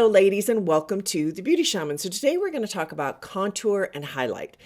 Hello, ladies, and welcome to The Beauty Shaman. So today we're going to talk about contour and highlight.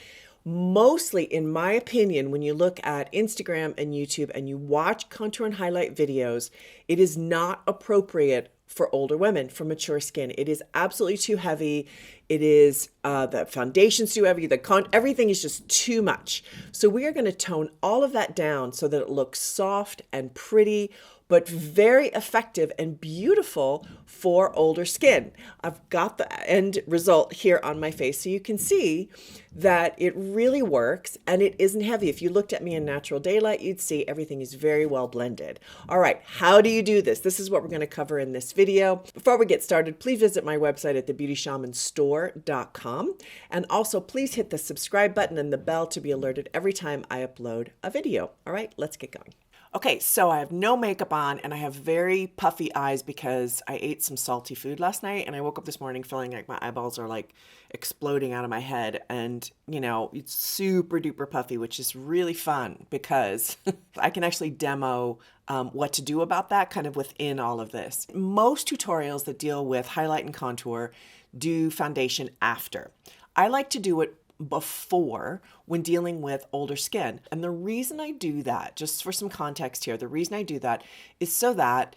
Mostly, in my opinion, when you look at Instagram and YouTube and you watch contour and highlight videos, it is not appropriate for older women, for mature skin. It is absolutely too heavy. It is the foundation's too heavy. Everything is just too much. So we are going to tone all of that down so that it looks soft and pretty, but very effective and beautiful for older skin. I've got the end result here on my face so you can see that it really works and it isn't heavy. If you looked at me in natural daylight, you'd see everything is very well blended. All right, how do you do this? This is what we're going to cover in this video. Before we get started, please visit my website at thebeautyshamanstore.com, and also please hit the subscribe button and the bell to be alerted every time I upload a video. All right, let's get going. Okay, so I have no makeup on and I have very puffy eyes because I ate some salty food last night, and I woke up this morning feeling like my eyeballs are like exploding out of my head, and it's super duper puffy, which is really fun because I can actually demo what to do about that kind of within all of this. Most tutorials that deal with highlight and contour do foundation after. I like to do it before when dealing with older skin. And the reason I do that, just for some context here, the reason I do that is so that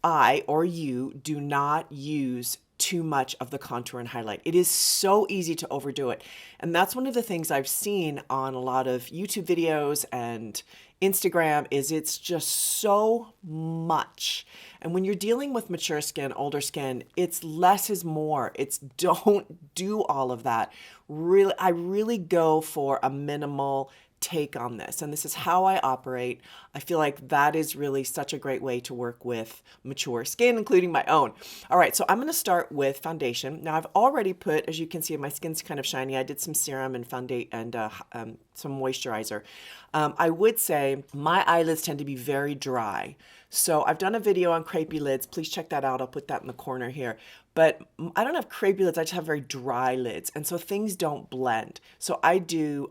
I or you do not use too much of the contour and highlight. It is so easy to overdo it. And that's one of the things I've seen on a lot of YouTube videos and Instagram is it's just so much. And when you're dealing with mature skin, older skin, it's less is more. It's don't do all of that. Really, I really go for a minimal take on this, and this is how I operate. I feel like that is really such a great way to work with mature skin, including my own. All right, so I'm going to start with foundation. Now I've already put, as you can see, my skin's kind of shiny. I did some serum and foundation and some moisturizer. I would say my eyelids tend to be very dry. So I've done a video on crepey lids. Please check that out. I'll put that in the corner here. But I don't have crepey lids. I just have very dry lids. And so things don't blend. So I do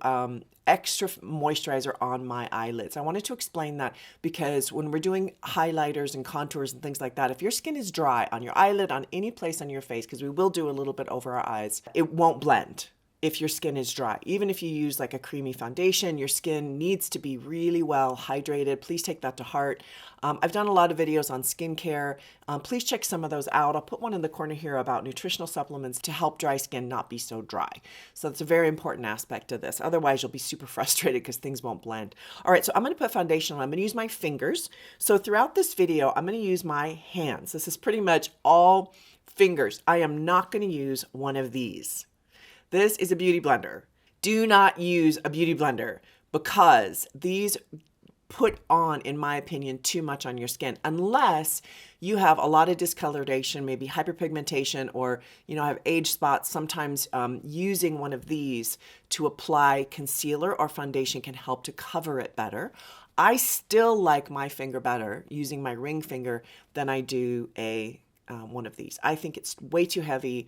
extra moisturizer on my eyelids. I wanted to explain that because when we're doing highlighters and contours and things like that, if your skin is dry on your eyelid, on any place on your face, because we will do a little bit over our eyes, it won't blend. If your skin is dry, even if you use like a creamy foundation, your skin needs to be really well hydrated. Please take that to heart. I've done a lot of videos on skincare. Please check some of those out. I'll put one in the corner here about nutritional supplements to help dry skin not be so dry. So that's a very important aspect of this. Otherwise, you'll be super frustrated because things won't blend. All right, so I'm going to put foundation on. I'm going to use my fingers. So throughout this video, I'm going to use my hands. This is pretty much all fingers. I am not going to use one of these. This is a beauty blender. Do not use a beauty blender because these put on, in my opinion, too much on your skin unless you have a lot of discoloration, maybe hyperpigmentation, or have age spots. Sometimes using one of these to apply concealer or foundation can help to cover it better. I still like my finger better using my ring finger than I do one of these. I think it's way too heavy.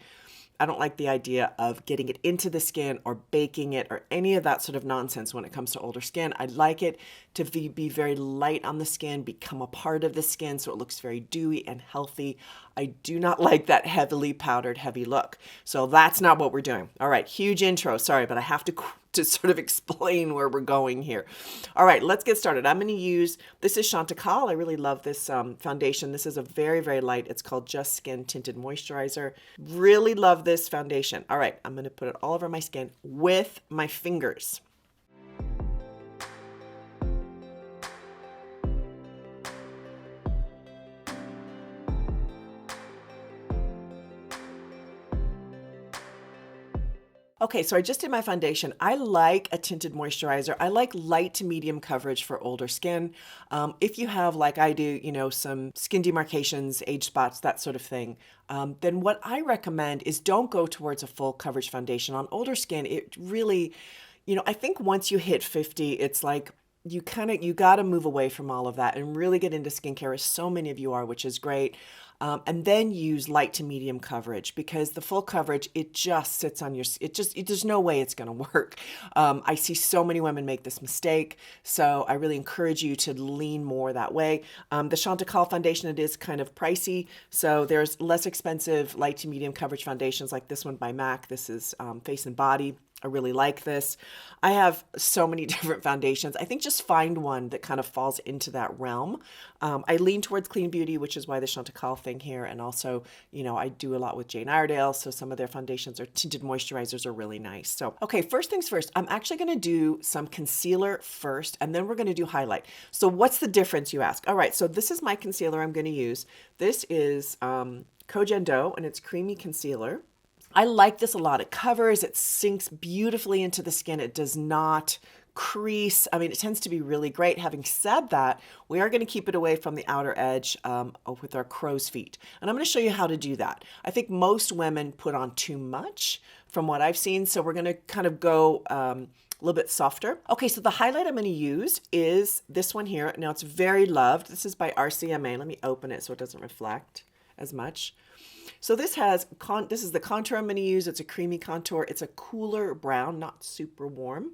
I don't like the idea of getting it into the skin or baking it or any of that sort of nonsense when it comes to older skin. I'd like it to be very light on the skin, become a part of the skin so it looks very dewy and healthy. I do not like that heavily powdered, heavy look. So that's not what we're doing. All right, huge intro. Sorry, but I have to sort of explain where we're going here. All right, let's get started. I'm going to use, this is Chantecaille. I really love this foundation. This is a very, very light. It's called Just Skin Tinted Moisturizer. Really love this foundation. All right, I'm going to put it all over my skin with my fingers. Okay, so I just did my foundation. I like a tinted moisturizer. I like light to medium coverage for older skin. If you have, like I do, some skin demarcations, age spots, that sort of thing, then what I recommend is don't go towards a full coverage foundation. On older skin, it really, I think once you hit 50, it's like you got to move away from all of that and really get into skincare, as so many of you are, which is great. And then use light to medium coverage, because the full coverage, it just sits on your, there's no way it's going to work. I see so many women make this mistake. So I really encourage you to lean more that way. The Chantecaille foundation, it is kind of pricey. So there's less expensive light to medium coverage foundations like this one by MAC. This is Face and Body. I really like this. I have so many different foundations. I think just find one that kind of falls into that realm. I lean towards clean beauty, which is why the Chantecaille thing here. And also, I do a lot with Jane Iredale. So some of their foundations or tinted moisturizers are really nice. So, okay, first things first, I'm actually going to do some concealer first, and then we're going to do highlight. So what's the difference, you ask? All right, so this is my concealer I'm going to use. This is Koh-Gen Do, and it's creamy concealer. I like this a lot. It covers, it sinks beautifully into the skin. It does not crease. I mean, it tends to be really great. Having said that, we are going to keep it away from the outer edge with our crow's feet. And I'm going to show you how to do that. I think most women put on too much from what I've seen. So we're going to kind of go a little bit softer. Okay, so the highlight I'm going to use is this one here. Now it's very loved. This is by RCMA. Let me open it so it doesn't reflect as much. So this is the contour I'm going to use. It's a creamy contour. It's a cooler brown, not super warm.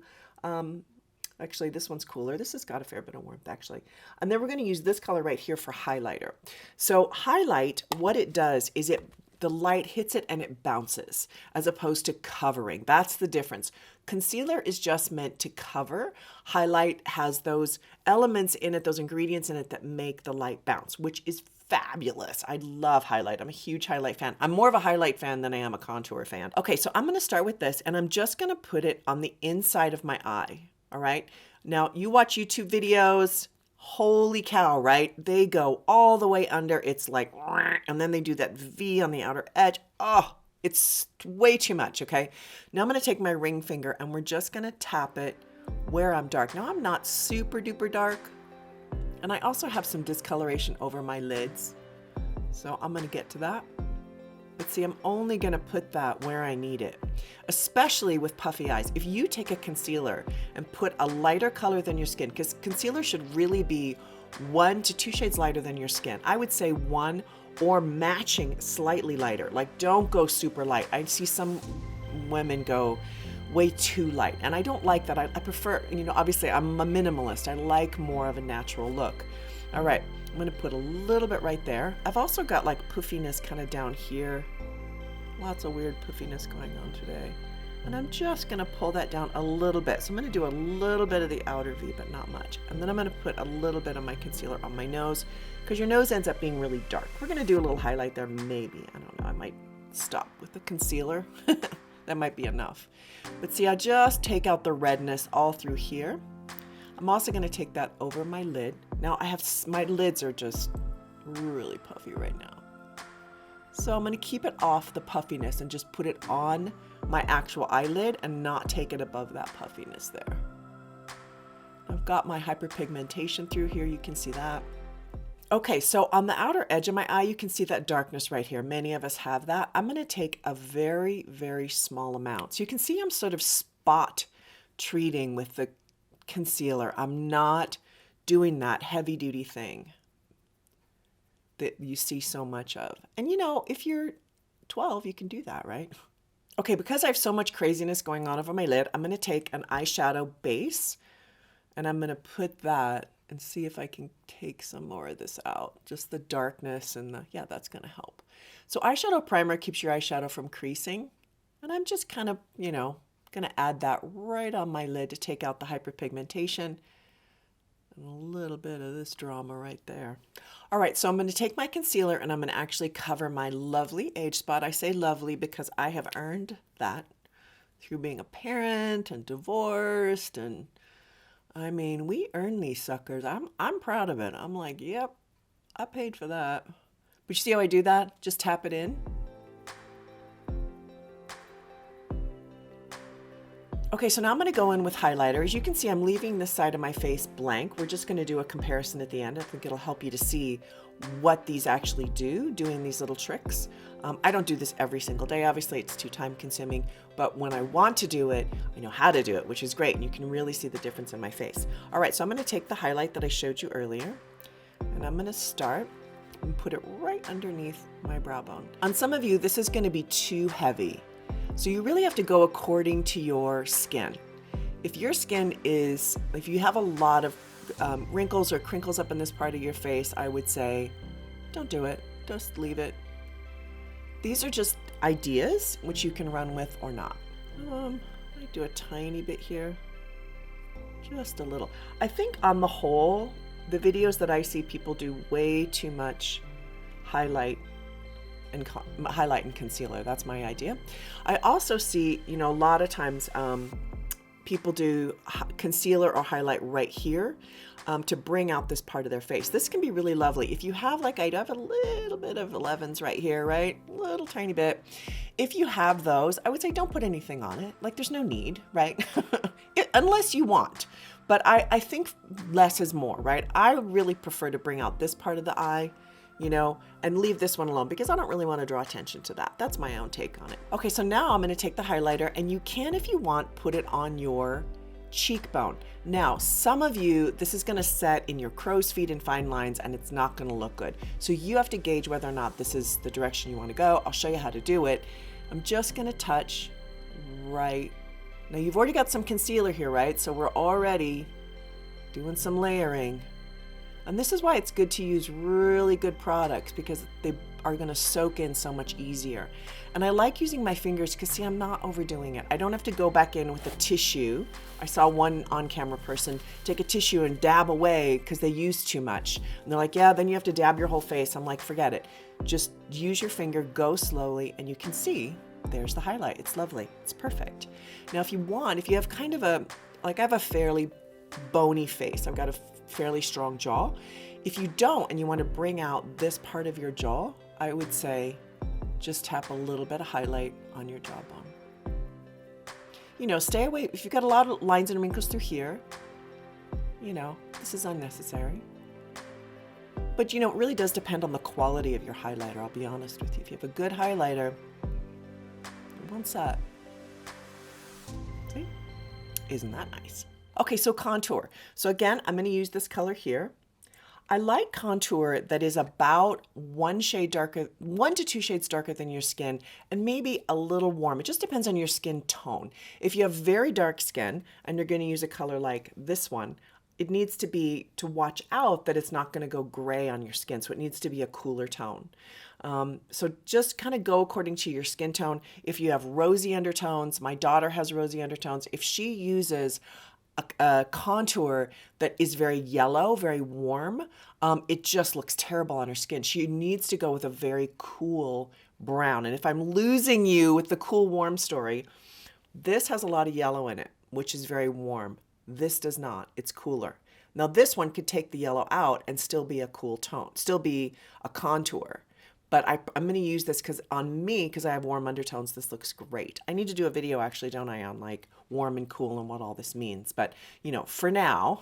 Actually, this one's cooler. This has got a fair bit of warmth, actually. And then we're going to use this color right here for highlighter. So highlight, what it does is the light hits it and it bounces, as opposed to covering. That's the difference. Concealer is just meant to cover. Highlight has those elements in it, those ingredients in it that make the light bounce, which is fabulous. I love highlight. I'm a huge highlight fan. I'm more of a highlight fan than I am a contour fan. Okay, so I'm going to start with this, and I'm just going to put it on the inside of my eye. All right. Now, you watch YouTube videos. Holy cow, right? They go all the way under. It's like, and then they do that V on the outer edge. Oh, it's way too much. Okay. Now I'm going to take my ring finger and we're just going to tap it where I'm dark. Now I'm not super duper dark. And I also have some discoloration over my lids. So I'm going to get to that. But see, I'm only going to put that where I need it, especially with puffy eyes. If you take a concealer and put a lighter color than your skin, because concealer should really be 1 to 2 shades lighter than your skin. I would say 1 or matching slightly lighter. Like, don't go super light. I see some women go way too light, and I don't like that. I prefer, obviously I'm a minimalist. I like more of a natural look. All right, I'm going to put a little bit right there. I've also got like puffiness kind of down here. Lots of weird puffiness going on today. And I'm just going to pull that down a little bit. So I'm going to do a little bit of the outer V, but not much. And then I'm going to put a little bit of my concealer on my nose, because your nose ends up being really dark. We're going to do a little highlight there, maybe. I don't know. I might stop with the concealer. That might be enough. But see, I just take out the redness all through here. I'm also going to take that over my lid. Now my lids are just really puffy right now. So I'm going to keep it off the puffiness and just put it on my actual eyelid and not take it above that puffiness there. I've got my hyperpigmentation through here. You can see that. Okay, so on the outer edge of my eye, you can see that darkness right here. Many of us have that. I'm going to take a very, very small amount. So you can see I'm sort of spot treating with the concealer. I'm not doing that heavy duty thing that you see so much of. And if you're 12, you can do that, right? Okay, because I have so much craziness going on over my lid, I'm going to take an eyeshadow base and I'm going to put that and see if I can take some more of this out. Just the darkness and that's going to help. So eyeshadow primer keeps your eyeshadow from creasing. And I'm just kind of, going to add that right on my lid to take out the hyperpigmentation. And a little bit of this drama right there. All right, so I'm going to take my concealer and I'm going to actually cover my lovely age spot. I say lovely because I have earned that through being a parent and divorced, and we earn these suckers. I'm proud of it. I'm like, yep, I paid for that. But you see how I do that? Just tap it in. Okay, so now I'm gonna go in with highlighter. As you can see, I'm leaving this side of my face blank. We're just gonna do a comparison at the end. I think it'll help you to see what these actually do, doing these little tricks. I don't do this every single day. Obviously, it's too time consuming, but when I want to do it, I know how to do it, which is great. And you can really see the difference in my face. All right, so I'm gonna take the highlight that I showed you earlier, and I'm gonna start and put it right underneath my brow bone. On some of you, this is gonna be too heavy. So you really have to go according to your skin. If your skin is, if you have a lot of wrinkles or crinkles up in this part of your face, I would say, don't do it, just leave it. These are just ideas which you can run with or not. I do a tiny bit here, just a little. I think on the whole, the videos that I see people do way too much highlight and concealer. That's my idea. I also see, you know, a lot of times people do concealer or highlight right here to bring out this part of their face. This can be really lovely. If you have, like I do, have a little bit of 11s right here, right? A little tiny bit. If you have those, I would say don't put anything on it. Like there's no need, right? Unless you want. But I think less is more, right? I really prefer to bring out this part of the eye, you know, and leave this one alone because I don't really want to draw attention to that. That's my own take on it. Okay, so now I'm going to take the highlighter, and you can, if you want, put it on your cheekbone. Now, some of you, this is going to set in your crow's feet and fine lines, and it's not going to look good. So you have to gauge whether or not this is the direction you want to go. I'll show you how to do it. I'm just going to touch right. Now, you've already got some concealer here, right? So we're already doing some layering. And this is why it's good to use really good products, because they are going to soak in so much easier. And I like using my fingers because, see, I'm not overdoing it. I don't have to go back in with a tissue. I saw one on-camera person take a tissue and dab away because they used too much. And they're like, yeah, then you have to dab your whole face. I'm like, forget it. Just use your finger, go slowly, and you can see there's the highlight. It's lovely. It's perfect. Now, if you want, if you have kind of a, like I have a fairly bony face. I've got a fairly strong jaw. If you don't and you want to bring out this part of your jaw, I would say just tap a little bit of highlight on your jawbone. You know, stay away. If you've got a lot of lines and wrinkles through here, you know, this is unnecessary. But, you know, it really does depend on the quality of your highlighter, I'll be honest with you. If you have a good highlighter, it won't set. See? Isn't that nice? Okay, so contour. So again, I'm going to use this color here. I like contour that is about 1 shade darker, 1 to 2 shades darker than your skin, and maybe a little warm. It just depends on your skin tone. If you have very dark skin and you're going to use a color like this one, it needs to be, to watch out that it's not going to go gray on your skin. So it needs to be a cooler tone. So just kind of go according to your skin tone. If you have rosy undertones, my daughter has rosy undertones. If she uses a contour that is very yellow, very warm, it just looks terrible on her skin. She needs to go with a very cool brown. And if I'm losing you with the cool warm story, this has a lot of yellow in it, which is very warm. This does not. It's cooler. Now this one could take the yellow out and still be a cool tone, still be a contour. But I'm going to use this because on me, because I have warm undertones, this looks great. I need to do a video actually, don't I, on like warm and cool and what all this means. But, you know, for now,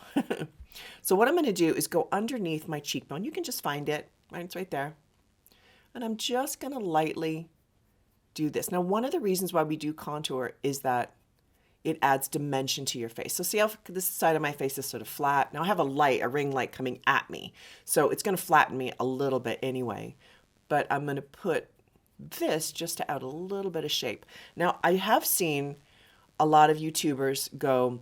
so what I'm going to do is go underneath my cheekbone. You can just find it, right? It's right there. And I'm just going to lightly do this. Now, one of the reasons why we do contour is that it adds dimension to your face. So see how this side of my face is sort of flat? Now I have a ring light coming at me. So it's going to flatten me a little bit anyway. But I'm going to put this just to add a little bit of shape. Now, I have seen a lot of YouTubers go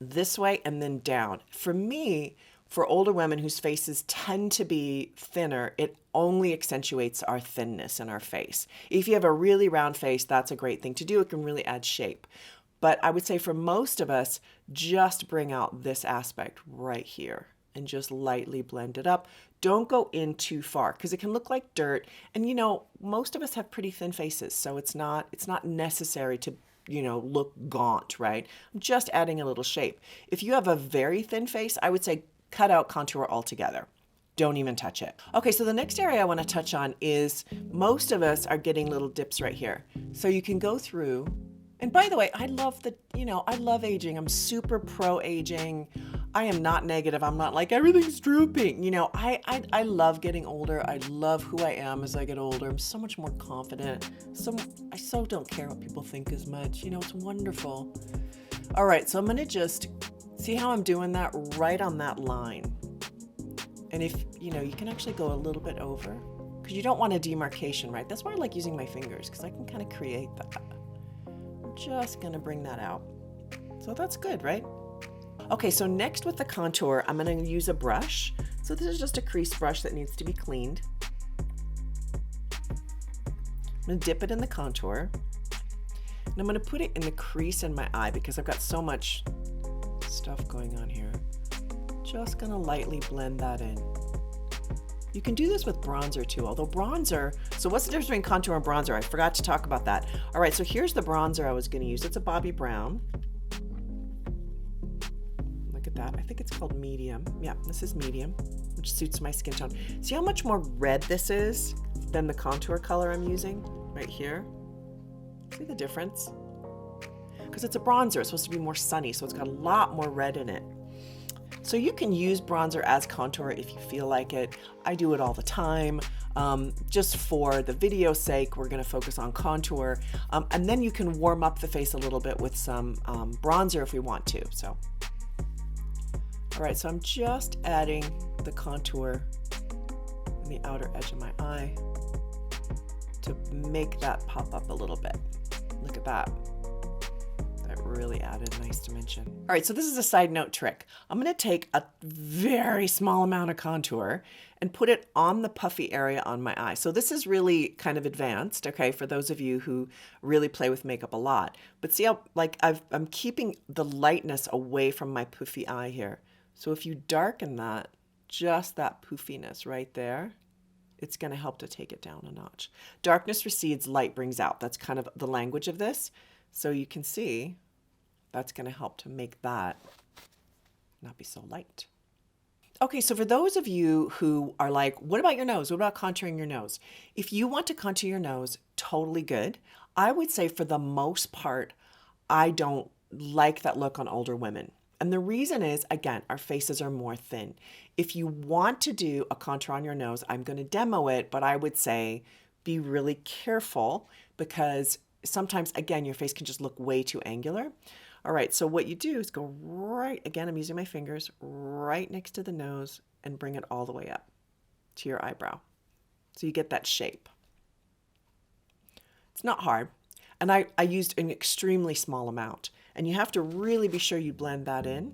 this way and then down. For me, for older women whose faces tend to be thinner, it only accentuates our thinness in our face. If you have a really round face, that's a great thing to do. It can really add shape. But I would say for most of us, just bring out this aspect right here and just lightly blend it up. Don't go in too far because it can look like dirt. And you know, most of us have pretty thin faces, so it's not necessary to, you know, look gaunt, right? I'm just adding a little shape. If you have a very thin face, I would say cut out contour altogether. Don't even touch it. Okay, so the next area I want to touch on is most of us are getting little dips right here. So you can go through And by the way, I love I love aging. I'm super pro aging. I am not negative. I'm not like everything's drooping. I love getting older. I love who I am as I get older. I'm so much more confident. I so don't care what people think as much. It's wonderful. All right, so I'm going to just see how I'm doing that right on that line. And if, you can actually go a little bit over because you don't want a demarcation, right? That's why I like using my fingers because I can kind of create that. I'm just going to bring that out. So that's good, right? Okay, so next with the contour, I'm going to use a brush. So this is just a crease brush that needs to be cleaned. I'm going to dip it in the contour. And I'm going to put it in the crease in my eye because I've got so much stuff going on here. Just going to lightly blend that in. You can do this with bronzer too, although bronzer, so what's the difference between contour and bronzer? I forgot to talk about that. All right, so here's the bronzer I was going to use. It's a Bobbi Brown. Look at that. I think it's called medium. Yeah, this is medium, which suits my skin tone. See how much more red this is than the contour color I'm using right here? See the difference? Because it's a bronzer, it's supposed to be more sunny, so it's got a lot more red in it. So you can use bronzer as contour if you feel like it. I do it all the time. Just for the video's sake, we're going to focus on contour. And then you can warm up the face a little bit with some bronzer if we want to. So, all right, so I'm just adding the contour on the outer edge of my eye to make that pop up a little bit. Look at that. That really added a nice dimension. All right, so this is a side note trick. I'm going to take a very small amount of contour and put it on the puffy area on my eye. So this is really kind of advanced, okay, for those of you who really play with makeup a lot. But see how, like, I'm keeping the lightness away from my poofy eye here. So if you darken that, just that poofiness right there, it's going to help to take it down a notch. Darkness recedes, light brings out. That's kind of the language of this. So you can see that's going to help to make that not be so light. Okay, so for those of you who are like, what about your nose? What about contouring your nose? If you want to contour your nose, totally good. I would say for the most part, I don't like that look on older women. And the reason is, again, our faces are more thin. If you want to do a contour on your nose, I'm going to demo it, but I would say be really careful because sometimes, again, your face can just look way too angular. All right, so what you do is go right, again, I'm using my fingers, right next to the nose and bring it all the way up to your eyebrow. So you get that shape. It's not hard. And I used an extremely small amount. And you have to really be sure you blend that in.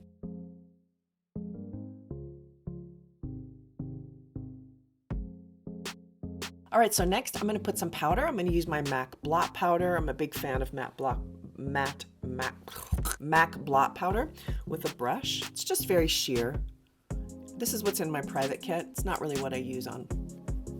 All right, so next I'm going to put some powder. I'm going to use my MAC blot powder. I'm a big fan of MAC blot powder with a brush. It's just very sheer. This is what's in my private kit. It's not really what I use on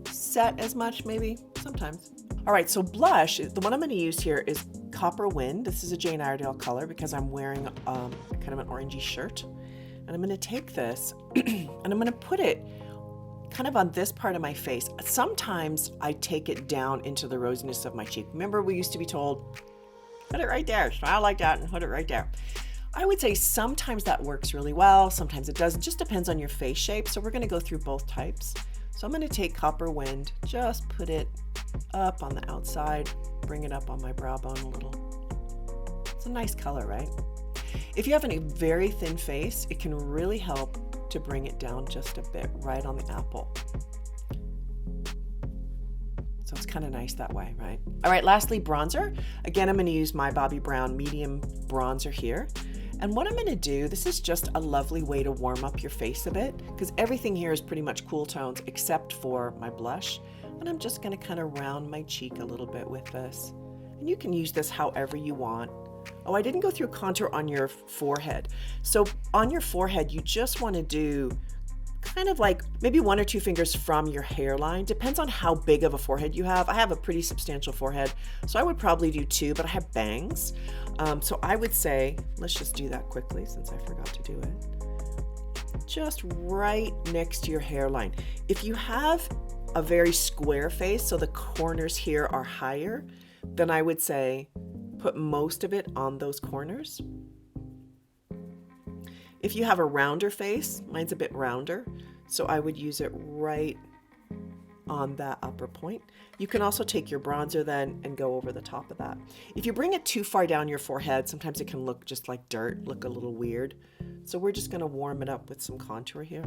set as much, maybe, sometimes. All right, so blush, the one I'm going to use here is Copper Wind. This is a Jane Iredale color because I'm wearing kind of an orangey shirt. And I'm going to take this and I'm going to put it kind of on this part of my face. Sometimes I take it down into the rosiness of my cheek. Remember, we used to be told, put it right there, smile like that and put it right there. I would say sometimes that works really well, sometimes it doesn't. It just depends on your face shape. So we're going to go through both types. So I'm going to take Copper Wind, just put it up on the outside, bring it up on my brow bone a little. It's a nice color, right? If you have a very thin face, it can really help to bring it down just a bit right on the apple. So it's kind of nice that way, right? All right, lastly, bronzer. Again, I'm going to use my Bobbi Brown medium bronzer here. And what I'm going to do, this is just a lovely way to warm up your face a bit because everything here is pretty much cool tones except for my blush. And I'm just going to kind of round my cheek a little bit with this. And you can use this however you want. Oh, I didn't go through contour on your forehead. So on your forehead, you just want to do kind of like maybe 1 or 2 fingers from your hairline. Depends on how big of a forehead you have. I have a pretty substantial forehead, so I would probably do 2, but I have bangs. So I would say, let's just do that quickly since I forgot to do it. Just right next to your hairline. If you have a very square face, so the corners here are higher, then I would say put most of it on those corners. If you have a rounder face, mine's a bit rounder, so I would use it right on that upper point. You can also take your bronzer then and go over the top of that. If you bring it too far down your forehead, sometimes it can look just like dirt, look a little weird. So we're just going to warm it up with some contour here.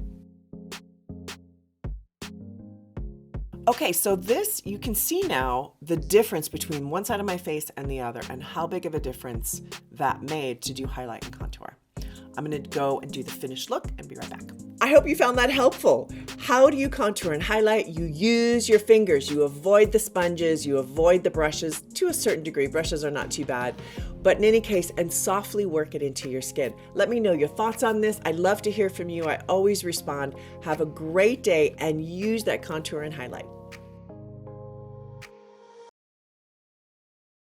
Okay, so this, you can see now the difference between one side of my face and the other and how big of a difference that made to do highlight and contour. I'm going to go and do the finished look and be right back. I hope you found that helpful. How do you contour and highlight? You use your fingers. You avoid the sponges. You avoid the brushes to a certain degree. Brushes are not too bad. But in any case, and softly work it into your skin. Let me know your thoughts on this. I'd love to hear from you. I always respond. Have a great day and use that contour and highlight.